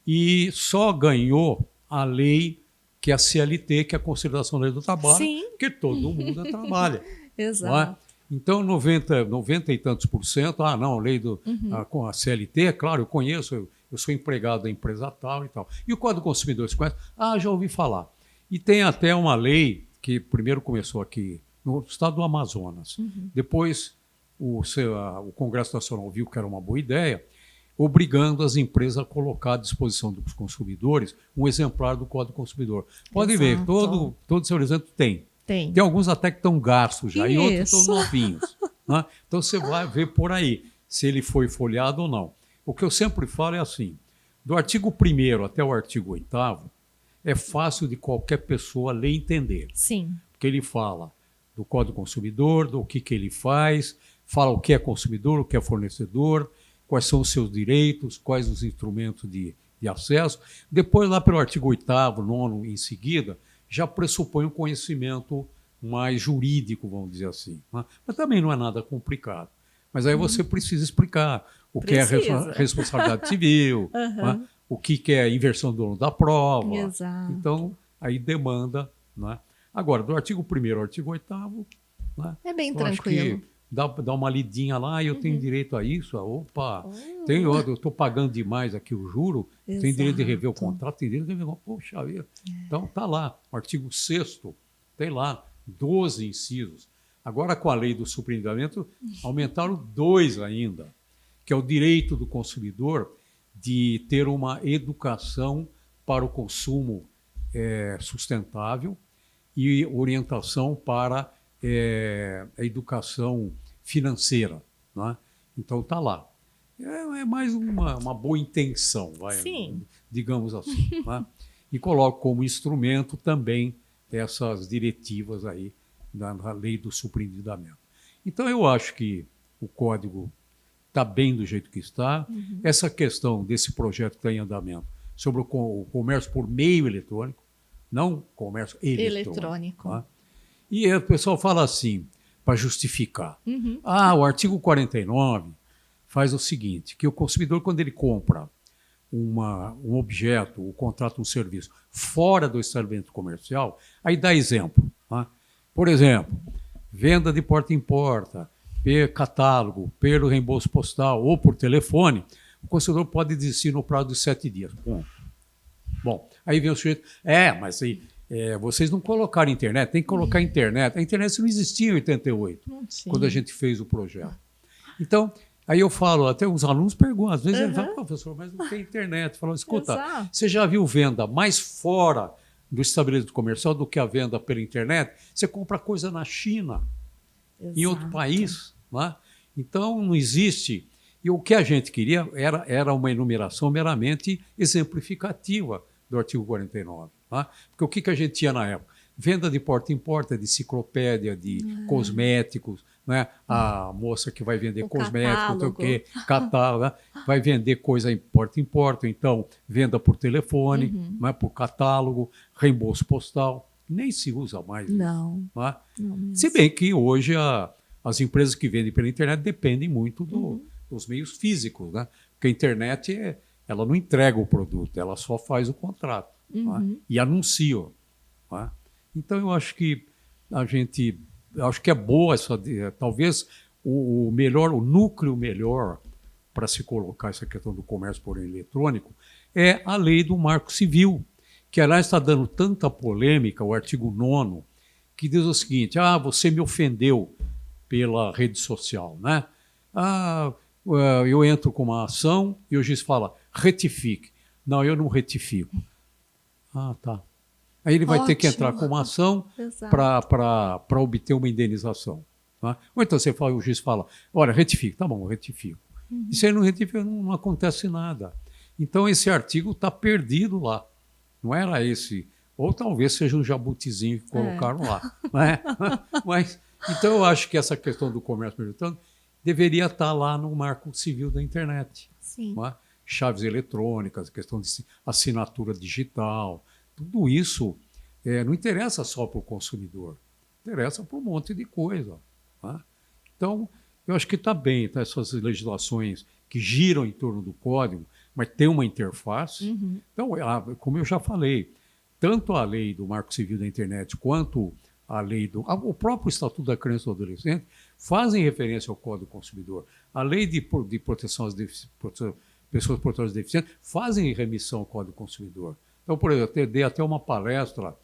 E só ganhou a lei que é a CLT, que é a Consolidação da Lei do Trabalho, Sim. que todo mundo trabalha. Exato. Não é? Então, 90 e tantos por cento, não, a lei com a CLT, é claro, eu conheço, eu sou empregado da empresa tal e tal. E o Código do Consumidor, você conhece? Já ouvi falar. E tem até uma lei que primeiro começou aqui no estado do Amazonas. Depois o Congresso Nacional viu que era uma boa ideia, obrigando as empresas a colocar à disposição dos consumidores um exemplar do Código do Consumidor. Pode ver, todo esse horizonte tem. Tem alguns até que estão gastos já, e outros estão novinhos. Né? Então você vai ver por aí se ele foi folheado ou não. O que eu sempre falo é assim, do artigo 1º até o artigo 8º, é fácil de qualquer pessoa ler e entender. Sim. Porque ele fala do Código do Consumidor, do que ele faz, fala o que é consumidor, o que é fornecedor, quais são os seus direitos, quais os instrumentos de acesso. Depois, lá pelo artigo 8º, 9º, em seguida, já pressupõe um conhecimento mais jurídico, vamos dizer assim. Né? Mas também não é nada complicado. Mas aí você precisa explicar o que é responsabilidade civil, né? O que é inversão do dono da prova. Exato. Então, aí demanda. Né? Agora, do artigo 1º ao artigo 8º, né? É bem tranquilo. Acho que dá uma lidinha lá, eu tenho direito a isso, opa, eu estou pagando demais aqui o juro, tenho direito de rever o contrato, tenho direito de rever, poxa vida. Então está lá, o artigo 6º, tem lá 12 incisos. Agora com a lei do superendividamento, aumentaram 2 ainda, que é o direito do consumidor de ter uma educação para o consumo sustentável e orientação para a educação financeira. Né? Então está lá. É mais uma boa intenção, digamos assim. Né? E coloco como instrumento também essas diretivas aí na lei do superendividamento. Então eu acho que o código está bem do jeito que está. Essa questão desse projeto que está em andamento sobre o comércio por meio eletrônico, não comércio eletrônico. Tá? E o pessoal fala assim, para justificar. O artigo 49 faz o seguinte, que o consumidor, quando ele compra um objeto, ou contrata um serviço fora do estabelecimento comercial, aí dá exemplo. Tá? Por exemplo, venda de porta em porta, catálogo, pelo reembolso postal ou por telefone, o consumidor pode desistir no prazo de 7 dias. Bom, aí vem o sujeito, mas aí, vocês não colocaram internet, tem que colocar internet. A internet não existia em 88, quando a gente fez o projeto. Então, aí eu falo, até os alunos perguntam, às vezes eles falam, professor, mas não tem internet. Falam, escuta, você já viu venda mais fora do estabelecimento comercial do que a venda pela internet? Você compra coisa na China, em outro país. Né? Então, não existe. E o que a gente queria era uma enumeração meramente exemplificativa do artigo 49. Né? Porque o que a gente tinha na época? Venda de porta em porta, de enciclopédia, de cosméticos, né? A moça que vai vender cosméticos, catálogo, né? Vai vender coisa em porta, então venda por telefone, né? Por catálogo, reembolso postal, nem se usa mais isso. Não. Né? Não. Se bem que hoje as empresas que vendem pela internet dependem muito dos meios físicos, né? Porque a internet ela não entrega o produto, ela só faz o contrato, né? E anuncia. Né? Então eu acho que é boa talvez o núcleo melhor para se colocar essa questão do comércio por eletrônico é a lei do Marco Civil, que aliás está dando tanta polêmica, o artigo 9º, que diz o seguinte, você me ofendeu pela rede social, né? Eu entro com uma ação e o juiz fala, retifique. Não, eu não retifico. Tá. Aí ele vai ter que entrar com uma ação para obter uma indenização. Tá? Ou então o juiz fala, olha, retifique. Tá bom, eu retifico. E se ele não retifica, não acontece nada. Então esse artigo está perdido lá. Não era esse. Ou talvez seja um jabutizinho que colocaram lá. Né? Mas, então eu acho que essa questão do comércio eletrônico deveria estar lá no Marco Civil da internet. Sim. Né? Chaves eletrônicas, questão de assinatura digital, tudo isso não interessa só para o consumidor, interessa para um monte de coisa. Né? Então, eu acho que está bem, essas legislações que giram em torno do código, mas tem uma interface. Então, como eu já falei, tanto a lei do Marco Civil da internet quanto a lei o próprio Estatuto da Criança e do Adolescente fazem referência ao Código do Consumidor. A lei de proteção às pessoas portadoras de deficiência fazem remissão ao Código do Consumidor. Então, por exemplo, eu dei até uma palestra,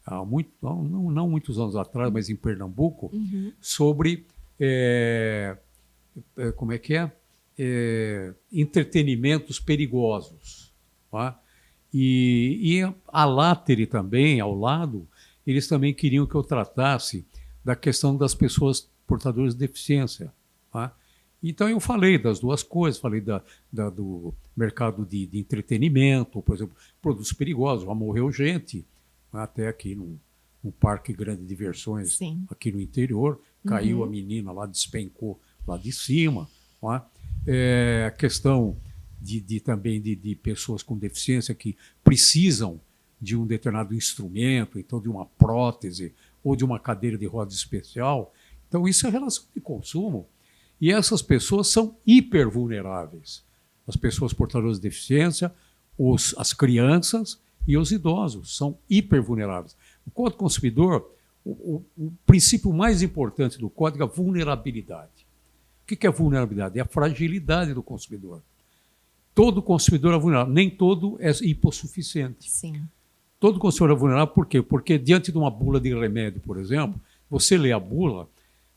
não muitos anos atrás, mas em Pernambuco, sobre entretenimentos perigosos. Tá? E a Látere também, ao lado, eles também queriam que eu tratasse da questão das pessoas portadoras de deficiência. Tá? Então eu falei das duas coisas, falei do mercado de entretenimento, por exemplo, produtos perigosos, já morreu gente, até aqui num parque grande de diversões, aqui no interior, caiu a menina lá, despencou lá de cima. A questão também de pessoas com deficiência que precisam de um determinado instrumento, então de uma prótese ou de uma cadeira de roda especial. Então isso é relação de consumo. E essas pessoas são hipervulneráveis. As pessoas portadoras de deficiência, as crianças e os idosos são hipervulneráveis. O Código do Consumidor, o princípio mais importante do código é a vulnerabilidade. O que é vulnerabilidade? É a fragilidade do consumidor. Todo consumidor é vulnerável, nem todo é hipossuficiente. Sim. Todo consumidor é vulnerável por quê? Porque diante de uma bula de remédio, por exemplo, você lê a bula,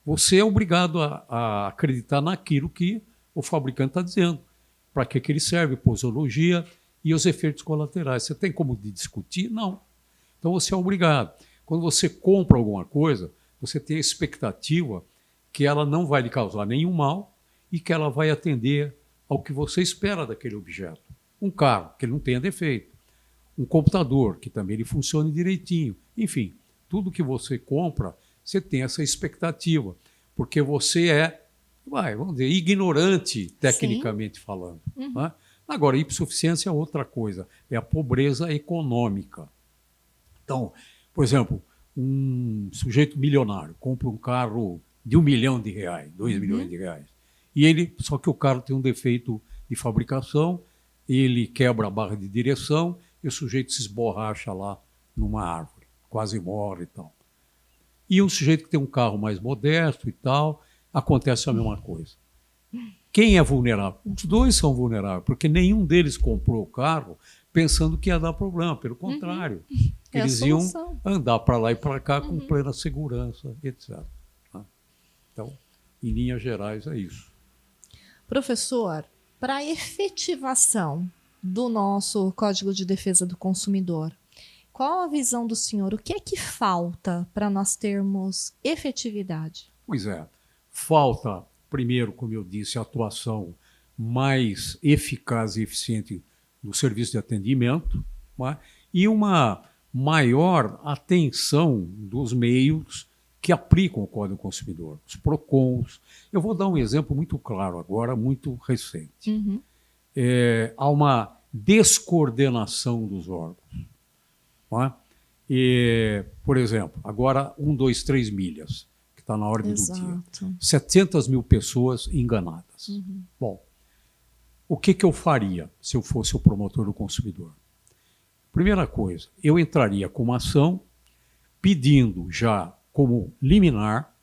você é obrigado a acreditar naquilo que o fabricante está dizendo. Para que ele serve, posologia e os efeitos colaterais. Você tem como discutir? Não. Então você é obrigado. Quando você compra alguma coisa, você tem a expectativa que ela não vai lhe causar nenhum mal e que ela vai atender ao que você espera daquele objeto. Um carro, que ele não tenha defeito. Um computador, que também ele funcione direitinho. Enfim, tudo que você compra, você tem essa expectativa, porque você é, vamos dizer, ignorante, tecnicamente falando. Né? Agora, hipossuficiência é outra coisa, é a pobreza econômica. Então, por exemplo, um sujeito milionário compra um carro de R$1 milhão, 2 milhões de reais. Só que o carro tem um defeito de fabricação, ele quebra a barra de direção e o sujeito se esborracha lá numa árvore, quase morre e tal. E o sujeito que tem um carro mais modesto e tal, acontece a mesma coisa. Quem é vulnerável? Os dois são vulneráveis, porque nenhum deles comprou o carro pensando que ia dar problema, pelo contrário. Eles iam andar para lá e para cá com plena segurança, etc. Então, em linhas gerais, é isso. Professor, para a efetivação do nosso Código de Defesa do Consumidor, qual a visão do senhor? O que é que falta para nós termos efetividade? Pois é, falta, primeiro, como eu disse, a atuação mais eficaz e eficiente no serviço de atendimento, né? E uma maior atenção dos meios que aplicam o Código do Consumidor, os PROCONs. Eu vou dar um exemplo muito claro agora, muito recente. Há uma descoordenação dos órgãos. Não é? Por exemplo, agora 123 milhas, que está na ordem do dia. 700 mil pessoas enganadas. Bom, o que eu faria se eu fosse o promotor do consumidor? Primeira coisa, eu entraria com uma ação pedindo já como liminar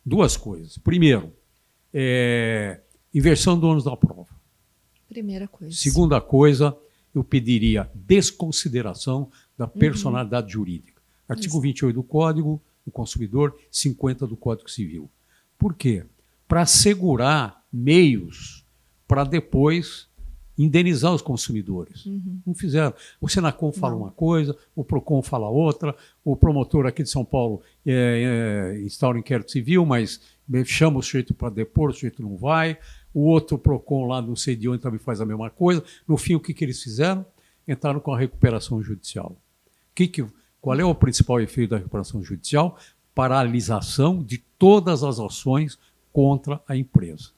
duas coisas. Primeiro, inversão do ônus da prova. Primeira coisa. Segunda coisa, eu pediria desconsideração da personalidade jurídica. Artigo 28 do Código do Consumidor, 50 do Código Civil. Por quê? Para assegurar meios para depois indenizar os consumidores. Não fizeram. O Senacom fala uma coisa, o PROCON fala outra, o promotor aqui de São Paulo instaura um inquérito civil, mas chama o sujeito para depor, o sujeito não vai. O outro PROCON lá não sei de onde também faz a mesma coisa. No fim, o que eles fizeram? Entraram com a recuperação judicial. Qual é o principal efeito da recuperação judicial? Paralisação de todas as ações contra a empresa.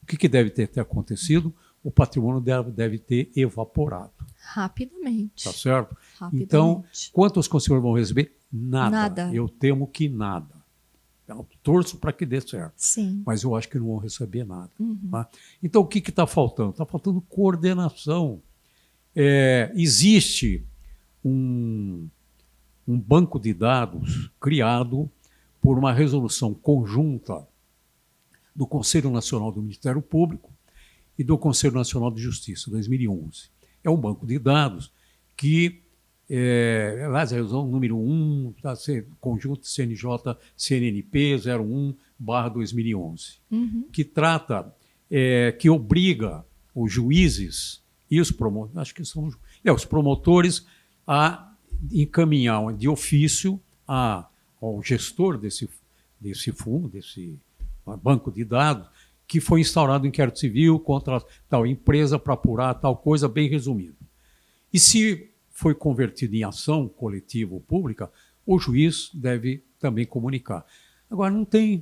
O que deve ter acontecido? O patrimônio deve ter evaporado. Rapidamente. Tá certo? Rapidamente. Então, quantos consumidores vão receber? Nada. Eu temo que nada. Eu torço para que dê certo. Sim. Mas eu acho que não vão receber nada. Tá? Então, o que está faltando? Está faltando coordenação. Existe um banco de dados criado por uma resolução conjunta do Conselho Nacional do Ministério Público e do Conselho Nacional de Justiça, 2011. É um banco de dados que, aliás, é o número 1, conjunto CNJ-CNNP 01/2011, que trata, que obriga os juízes e os promotores, acho que são os promotores, a encaminhar de ofício ao gestor desse fundo, desse banco de dados, que foi instaurado um inquérito civil contra tal empresa para apurar tal coisa, bem resumido. E se foi convertido em ação coletiva ou pública, o juiz deve também comunicar. Agora,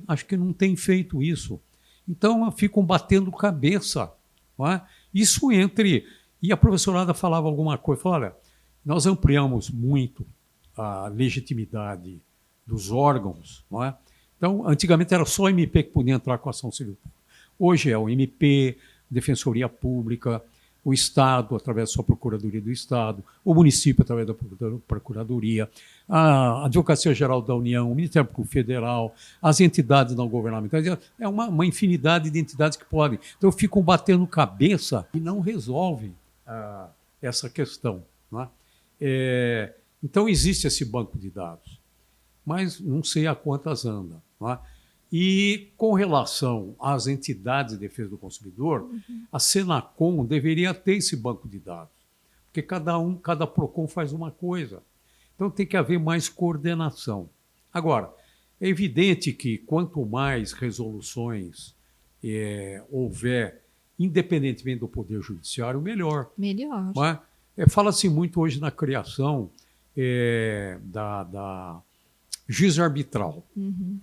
acho que não tem feito isso. Então, ficam batendo cabeça. Não é? Isso E a professorada falava alguma coisa, falava, olha, nós ampliamos muito a legitimidade dos órgãos. Não é? Então, antigamente era só o MP que podia entrar com ação civil. Hoje é o MP, Defensoria Pública, o Estado, através da sua Procuradoria do Estado, o município, através da Procuradoria, a Advocacia Geral da União, o Ministério Público Federal, as entidades não governamentais. É uma infinidade de entidades que podem. Então, ficam batendo cabeça e não resolvem essa questão. Não é? Então, existe esse banco de dados, mas não sei a quantas anda. Não é? E, com relação às entidades de defesa do consumidor, a Senacom deveria ter esse banco de dados, porque cada PROCON faz uma coisa. Então, tem que haver mais coordenação. Agora, é evidente que quanto mais resoluções houver, independentemente do Poder Judiciário, melhor. Melhor. Fala-se muito hoje na criação da juiz arbitral.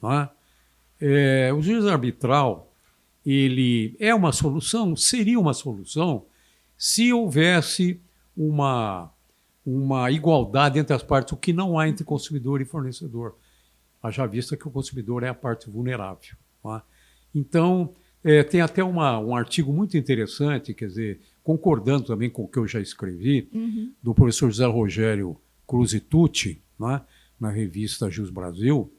Não é? O juiz arbitral, ele é uma solução, seria uma solução, se houvesse uma igualdade entre as partes, o que não há entre consumidor e fornecedor. Haja vista que o consumidor é a parte vulnerável. Não é? Então, tem até um artigo muito interessante, quer dizer, concordando também com o que eu já escrevi, do professor José Rogério Cruz e Tucci, não é? Na revista Jus Brasil,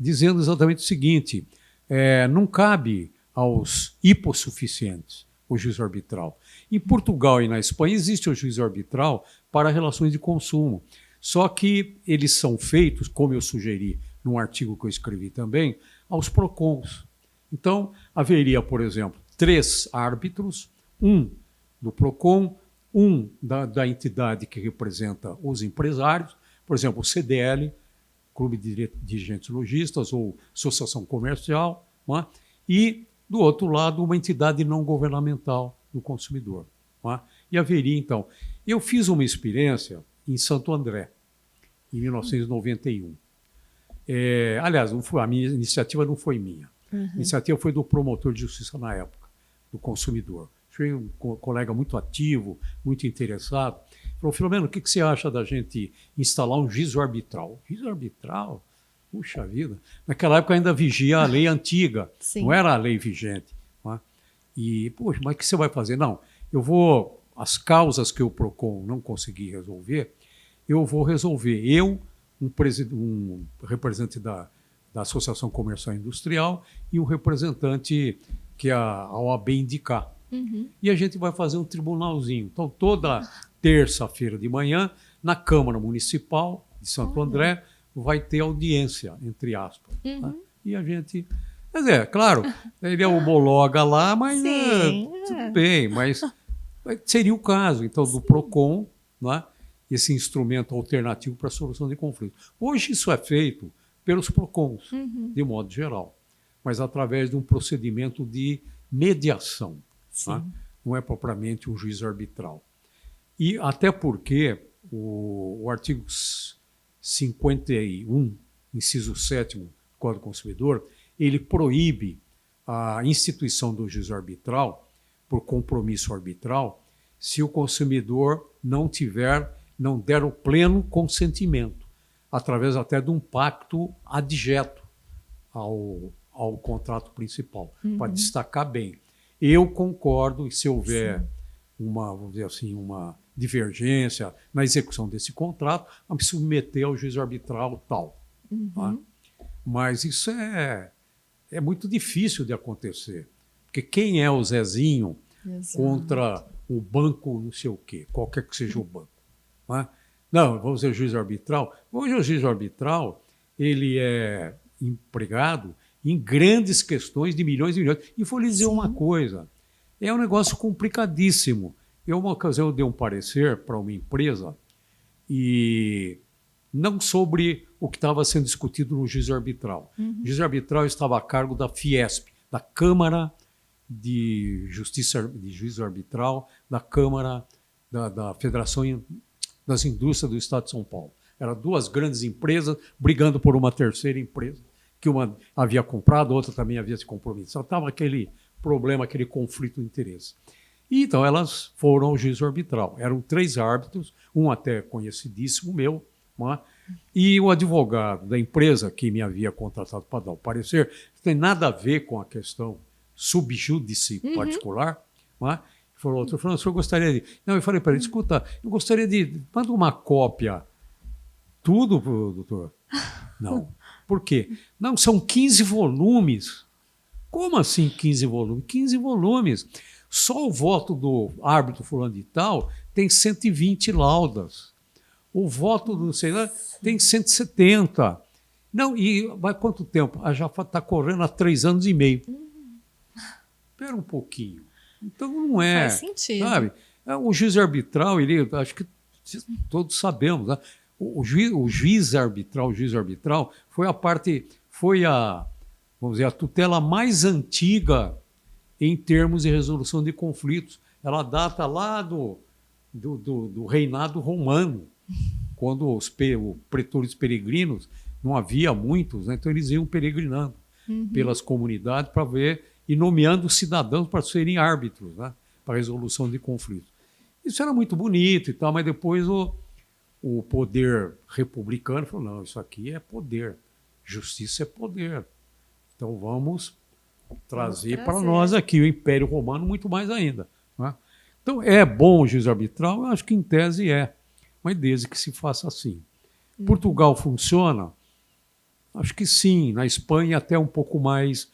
dizendo exatamente o seguinte: não cabe aos hipossuficientes o juízo arbitral. Em Portugal e na Espanha existe o juízo arbitral para relações de consumo, só que eles são feitos, como eu sugeri num artigo que eu escrevi também, aos PROCONs. Então, haveria, por exemplo, 3 árbitros, um do PROCON, um da entidade que representa os empresários, por exemplo, o CDL, Clube de Dirigentes Lojistas, ou Associação Comercial, não é? E, do outro lado, uma entidade não governamental do consumidor. Não é? E haveria, então... Eu fiz uma experiência em Santo André, em 1991. Aliás, a minha iniciativa não foi minha. A iniciativa foi do promotor de justiça na época, do consumidor. Foi um colega muito ativo, muito interessado. Falou: Filomeno, o que você acha da gente instalar um juízo arbitral? Juízo arbitral? Puxa vida. Naquela época ainda vigia a lei antiga, Sim. Não era a lei vigente. Não é? E, poxa, mas o que você vai fazer? Não, as causas que o PROCON não conseguir resolver, eu vou resolver. Um representante da Associação Comercial e Industrial e um representante que a OAB indicar. E a gente vai fazer um tribunalzinho. Então, toda terça-feira de manhã, na Câmara Municipal de Santo André, vai ter audiência, entre aspas. Tá? E a gente... Quer dizer, claro, ele homologa lá, mas tudo bem, mas seria o caso, então, do PROCON, não é? Esse instrumento alternativo para a solução de conflitos. Hoje isso é feito pelos PROCONs, de modo geral, mas através de um procedimento de mediação. Tá? Não é propriamente um juízo arbitral. E até porque o artigo 51, inciso 7º do Código do Consumidor, ele proíbe a instituição do juízo arbitral por compromisso arbitral se o consumidor não der o pleno consentimento, através até de um pacto adjeto ao contrato principal, para destacar bem. Eu concordo, e se houver vamos dizer assim, uma divergência na execução desse contrato, a me submeter ao juízo arbitral tal. Tá? Mas isso é muito difícil de acontecer, porque quem é o Zezinho contra o banco não sei o quê, qualquer que seja o banco? Tá? Não, vamos dizer juízo arbitral. Hoje o juízo arbitral ele é empregado em grandes questões de milhões e milhões. E vou lhe dizer uma coisa, é um negócio complicadíssimo. Uma ocasião eu dei um parecer para uma empresa, e não sobre o que estava sendo discutido no juízo arbitral. O juízo arbitral estava a cargo da Fiesp, da Câmara de Juízo Arbitral, da Câmara da Federação das Indústrias do Estado de São Paulo. Eram 2 grandes empresas brigando por uma terceira empresa, que uma havia comprado, a outra também havia se comprometido. Estava aquele problema, aquele conflito de interesse. E, então elas foram ao juízo arbitral. Eram 3 árbitros, um até conhecidíssimo meu, né? E o advogado da empresa que me havia contratado para dar o parecer, não tem nada a ver com a questão subjúdice particular, né? Falou outro, falou, o senhor gostaria de... Não, eu falei para ele, escuta, eu gostaria de... Manda uma cópia. Tudo, doutor? Não. Por quê? Não, são 15 volumes. Como assim 15 volumes? 15 volumes. Só o voto do árbitro fulano de tal tem 120 laudas. O voto do sei lá tem 170. Não, e vai quanto tempo? Já está correndo há 3 anos e meio. Espera um pouquinho. Então não é. Faz sentido. Sabe? O juiz arbitral, ele, acho que todos sabemos, né? O juiz arbitral foi vamos dizer, a tutela mais antiga em termos de resolução de conflitos. Ela data lá do reinado romano, quando os pretores peregrinos, não havia muitos, né? Então eles iam peregrinando pelas comunidades para ver e nomeando cidadãos para serem árbitros, né? Para resolução de conflitos. Isso era muito bonito e tal, mas depois o poder republicano falou, não, isso aqui é poder, justiça é poder. Então vamos trazer para nós aqui o Império Romano muito mais ainda. Né? Então é bom o juiz arbitral? Eu acho que em tese é, mas desde que se faça assim. Portugal funciona? Acho que sim. Na Espanha até um pouco mais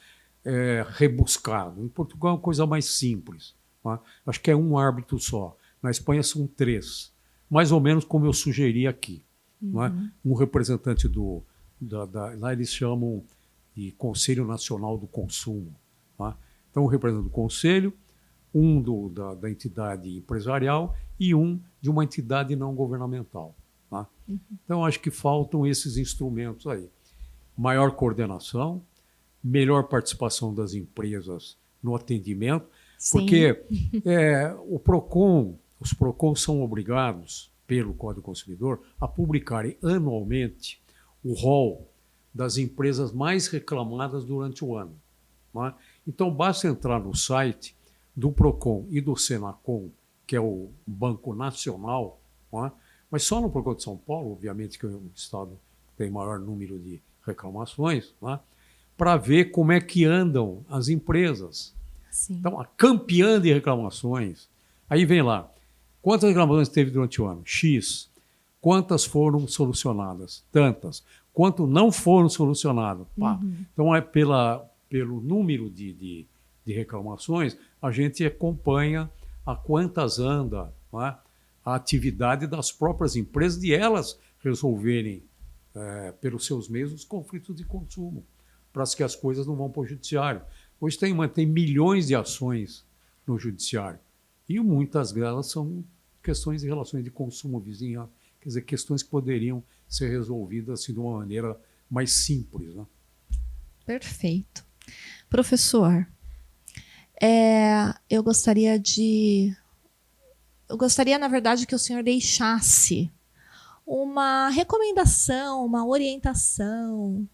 rebuscado. Em Portugal é uma coisa mais simples. Né? Acho que é um árbitro só. Na Espanha são 3. Mais ou menos como eu sugeri aqui. Não é? Um representante lá eles chamam de Conselho Nacional do Consumo. Tá? Então, um representante do Conselho, um da entidade empresarial e um de uma entidade não governamental. Tá? Então, acho que faltam esses instrumentos aí. Maior coordenação, melhor participação das empresas no atendimento, Sim. porque os PROCON são obrigados, pelo Código do Consumidor, a publicarem anualmente o rol das empresas mais reclamadas durante o ano. Né? Então, basta entrar no site do PROCON e do Senacom, que é o Banco Nacional, né? Mas só no PROCON de São Paulo, obviamente que é um estado que tem maior número de reclamações, né? Para ver como é que andam as empresas. Sim. Então, a campeã de reclamações, aí vem lá, quantas reclamações teve durante o ano? X. Quantas foram solucionadas? Tantas. Quanto não foram solucionadas? Pá. Então, pelo número de reclamações, a gente acompanha a quantas anda, né, a atividade das próprias empresas de elas resolverem, pelos seus meios, os conflitos de consumo, para que as coisas não vão para o judiciário. Hoje tem milhões de ações no judiciário e muitas delas são questões de relações de consumo vizinho, quer dizer, questões que poderiam ser resolvidas assim, de uma maneira mais simples. Né? Perfeito. Professor, eu gostaria, na verdade, que o senhor deixasse uma recomendação, uma orientação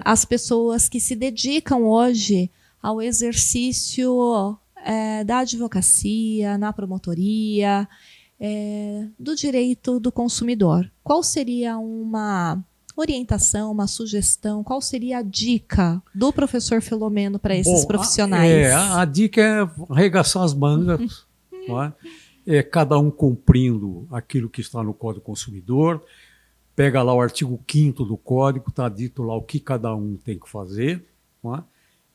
às pessoas que se dedicam hoje ao exercício da advocacia, na promotoria, do direito do consumidor. Qual seria uma orientação, uma sugestão, qual seria a dica do professor Filomeno para esses profissionais? A dica é arregaçar as mangas, não é? Cada um cumprindo aquilo que está no Código do Consumidor, pega lá o artigo 5º do Código, está dito lá o que cada um tem que fazer, não é?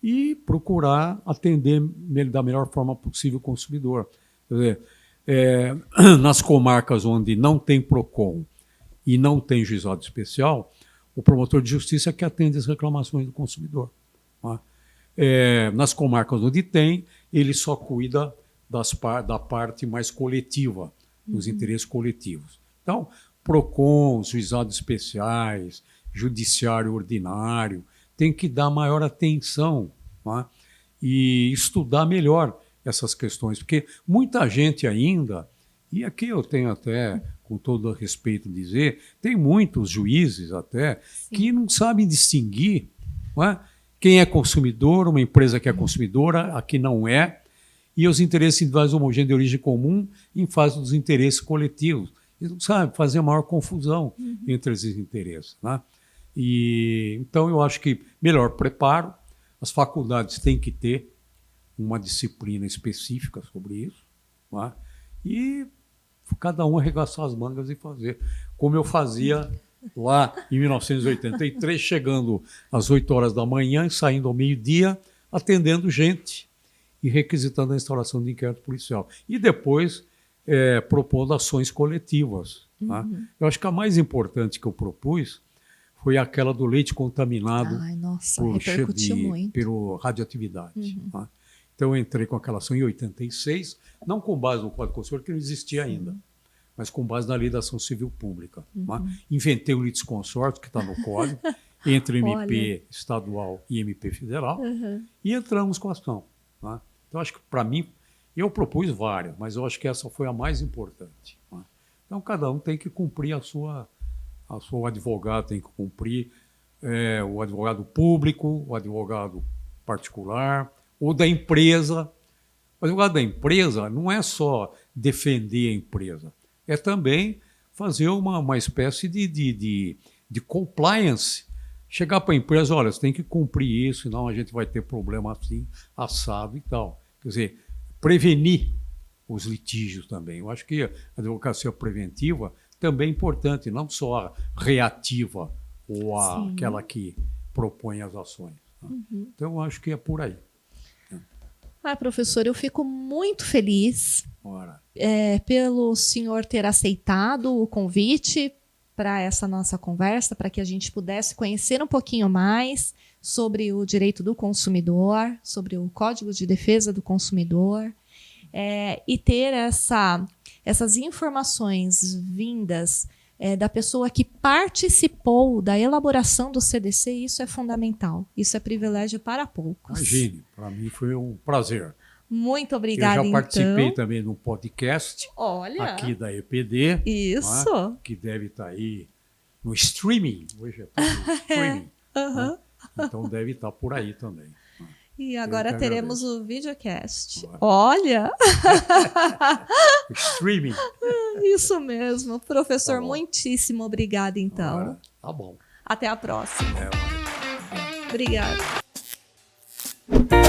E procurar atender da melhor forma possível o consumidor. Quer dizer, nas comarcas onde não tem PROCON e não tem juizado especial, o promotor de justiça é que atende as reclamações do consumidor. Não é? Nas comarcas onde tem, ele só cuida da parte mais coletiva, dos interesses coletivos. Então, PROCON, juizados especiais, judiciário ordinário, tem que dar maior atenção, não é? E estudar melhor essas questões, porque muita gente ainda, e aqui eu tenho até, com todo respeito dizer, tem muitos juízes até, sim, que não sabem distinguir, não é? Quem é consumidor, uma empresa que é consumidora, a que não é, e os interesses individuais homogêneos de origem comum em face dos interesses coletivos. Eles não sabem fazer a maior confusão entre esses interesses. Né? Então, eu acho que melhor preparo, as faculdades têm que ter uma disciplina específica sobre isso. não é? E cada um arregaçar as mangas e fazer, como eu fazia lá em 1983, chegando às 8 horas da manhã e saindo ao meio-dia, atendendo gente e requisitando a instauração de inquérito policial. E depois propondo ações coletivas. Tá? Eu acho que a mais importante que eu propus foi aquela do leite contaminado pela radioatividade. Tá? Então eu entrei com aquela ação em 86, não com base no Código Constitucional, que não existia ainda, mas com base na Lei da Ação Civil Pública. Tá? Inventei o litisconsórcio, que está no Código, entre MP estadual e MP federal, e entramos com a ação. Tá? Então acho que, para mim, eu propus várias, mas eu acho que essa foi a mais importante. Tá? Então cada um tem que cumprir o advogado tem que cumprir, o advogado público, o advogado particular, ou da empresa. O advogado da empresa não é só defender a empresa, é também fazer uma espécie de compliance. Chegar para a empresa, olha, você tem que cumprir isso, senão a gente vai ter problema assim, assado e tal. Quer dizer, prevenir os litígios também. Eu acho que a advocacia preventiva também é importante, não só a reativa ou aquela que propõe as ações. Então, eu acho que é por aí. Professor, eu fico muito feliz pelo senhor ter aceitado o convite para essa nossa conversa, para que a gente pudesse conhecer um pouquinho mais sobre o direito do consumidor, sobre o Código de Defesa do Consumidor, e ter essas informações vindas da pessoa que participou da elaboração do CDC. Isso é fundamental, isso é privilégio para poucos. Imagine, para mim foi um prazer. Muito obrigada, eu já participei também no podcast aqui da EPD. Isso. Que deve estar aí no streaming. Hoje é tudo streaming. Então deve estar por aí também. E agora teremos o videocast. Olha! Streaming. Isso mesmo. Professor, muitíssimo obrigada, então. Tá bom. Até a próxima. Obrigado. Obrigada.